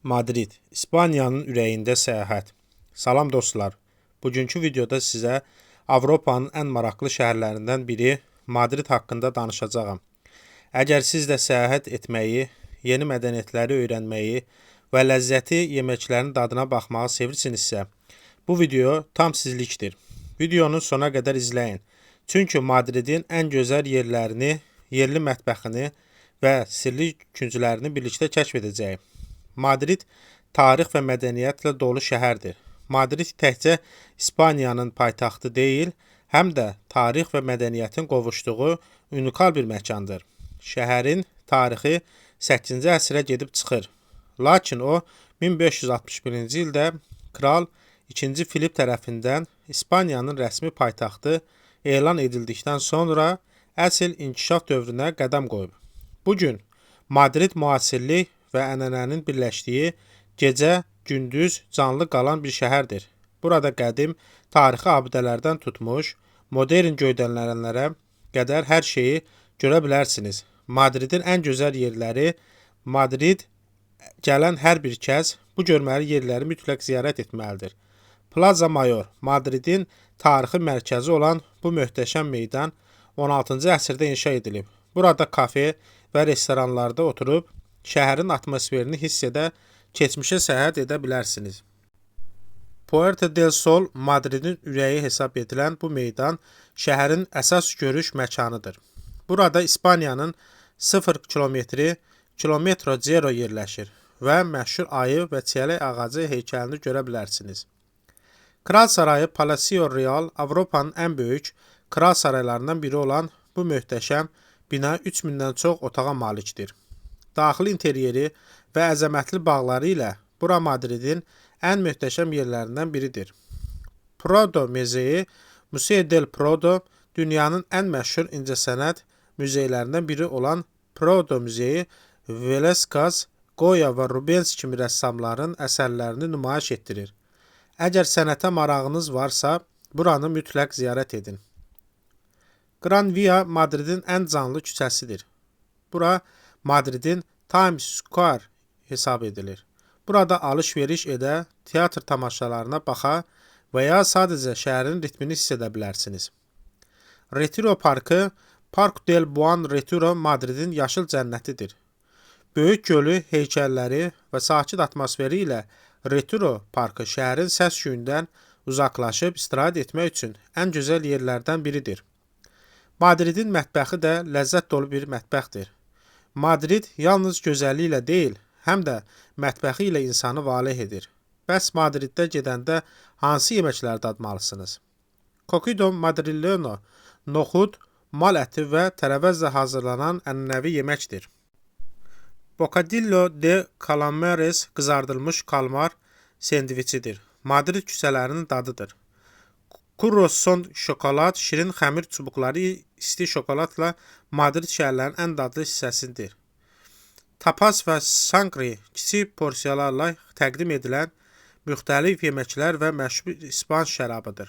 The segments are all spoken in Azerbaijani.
Madrid, İspaniyanın ürəyində səyahət. Salam dostlar. Bugünkü videoda sizə Avropanın ən maraqlı şəhərlərindən biri Madrid haqqında danışacağam. Əgər siz də səyahət etməyi, yeni mədəniyyətləri öyrənməyi və ləzzəti yeməklərin dadına baxmağı sevirsinizsə, bu video tam sizlikdir. Videonu sona qədər izləyin. Çünki Madridin ən gözəl yerlərini, yerli mətbəxini və sirli künclərini birlikdə kəşf edəcəyik. Madrid tarix və mədəniyyətlə dolu şəhərdir. Madrid təkcə İspaniyanın paytaxtı deyil, həm də tarix və mədəniyyətin qovuşduğu unikal bir məkandır. Şəhərin tarixi 8-ci əsrə gedib çıxır. Lakin o 1561-ci ildə Kral 2. Filip tərəfindən İspaniyanın rəsmi paytaxtı elan edildikdən sonra əsl inkişaf dövrünə qədəm qoyub. Bugün Madrid müasirlik və ənənənin birləşdiyi gecə-gündüz canlı qalan bir şəhərdir. Burada qədim tarixi abidələrdən tutmuş, modern göydənlərə qədər hər şeyi görə bilərsiniz. Madridin ən gözəl yerləri, Madrid gələn hər bir kəs bu görməli yerləri mütləq ziyarət etməlidir. Plaza Mayor, Madridin tarixi mərkəzi olan bu möhtəşəm meydan 16-cı əsrdə inşa edilib. Burada kafe və restoranlarda oturub şəhərin atmosferini hiss edə, keçmişə səyahət edə bilərsiniz. Puerta del Sol, Madridin ürəyi hesab edilən bu meydan şəhərin əsas görüş məkanıdır. Burada İspaniyanın 0 kilometro zero yerləşir və məşhur ayı və çiyələk ağacı heykəlini görə bilərsiniz. Kral Sarayı Palacio Real Avropanın ən böyük kral saraylarından biri olan bu möhtəşəm bina 3000-dən çox otağa malikdir. Daxili interyeri və əzəmətli bağları ilə bura Madridin ən möhtəşəm yerlərindən biridir. Prado Muzeyi, Museo del Prado, dünyanın ən məşhur incəsənət muzeylərindən biri olan Prado Muzeyi, Velázquez, Goya və Rubens kimi rəssamların əsərlərini nümayiş etdirir. Əgər sənətə marağınız varsa, buranı mütləq ziyarət edin. Gran Via Madridin ən canlı küçəsidir. Bura Madridin Times Square hesab edilir. Burada alış-veriş edə, teatr tamaşalarına baxa və ya sadəcə şəhərin ritmini hiss edə bilərsiniz. Retiro Parkı, Park del Buen Retiro Madridin yaşıl cənnətidir. Böyük gölü, heykəlləri və sakit atmosferi ilə Retiro Parkı şəhərin səs-küyündən uzaqlaşıb istirahət etmək üçün ən gözəl yerlərdən biridir. Madridin mətbəxi də ləzzət dolu bir mətbəxdir. Madrid yalnız gözəlliyi ilə deyil, həm də mətbəxi ilə insanı valeh edir. Bəs Madriddə gedəndə hansı yeməkləri dadmalısınız? Coquido Madrileno, noxud, mal əti və tərəvəzlə hazırlanan ənənəvi yeməkdir. Bocadillo de Calamares qızardılmış kalmar sendviçidir. Madrid küçələrinin dadıdır. Croissant şokolad, şirin xəmir çubuqları isti şokoladla Madrid şəhərlərinin ən dadlı hissəsidir. Tapas və sangri kiçik porsiyalarla təqdim edilən müxtəlif yeməklər və məşhur İspan şərabıdır.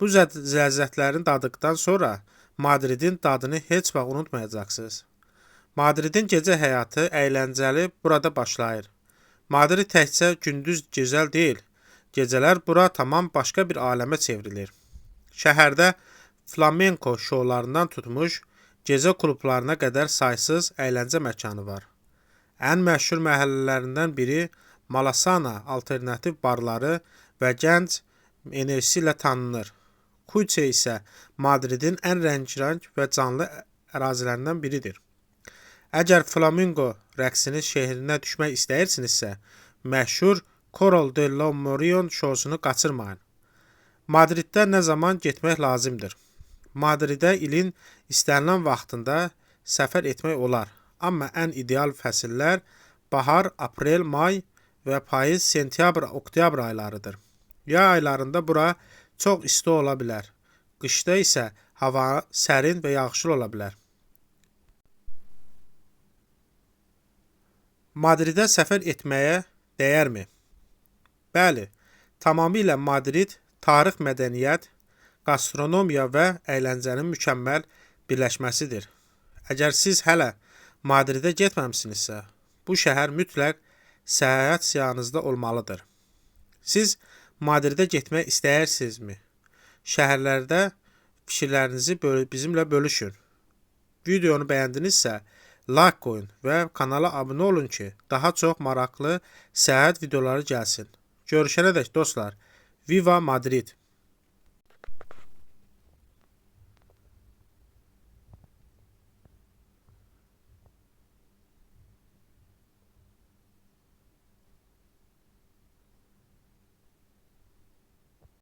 Bu ləzzətlərini dadıqdan sonra Madridin dadını heç vaxt unutmayacaqsınız. Madridin gecə həyatı əyləncəli burada başlayır. Madrid təkcə gündüz gözəl deyil, gecələr bura tamam başqa bir aləmə çevrilir. Şəhərdə flamenko şoularından tutmuş, gecə klublarına qədər saysız əyləncə məkanı var. Ən məşhur məhəllələrindən biri Malasana alternativ barları və gənc enerjisi ilə tanınır. Kuçe isə Madridin ən rəngarəng və canlı ərazilərindən biridir. Əgər flamingo rəqsini şəhərinə düşmək istəyirsinizsə, məşhur Coral de la Morion şousunu qaçırmayın. Madriddə nə zaman getmək lazımdır? Madridə ilin istənilən vaxtında səfər etmək olar. Amma ən ideal fəsillər bahar, aprel, may və payız, sentyabr, oktyabr aylarıdır. Yay aylarında bura çox isti ola bilər. Qışda isə hava sərin və yağışlı ola bilər. Madridə səfər etməyə dəyərmi? Bəli, tamamilə Madrid tarix, mədəniyyət, gastronomiya və əyləncənin mükəmməl birləşməsidir. Əgər siz hələ Madridə getməmisinizsə, bu şəhər mütləq səyahət siyahınızda olmalıdır. Siz Madridə getmək istəyirsinizmi? Şəhərlərdə fikirlərinizi bizimlə bölüşün. Videonu bəyəndinizsə, like qoyun və kanala abunə olun ki, daha çox maraqlı səyahət videoları gəlsin. Görüşənədək dostlar, Viva Madrid!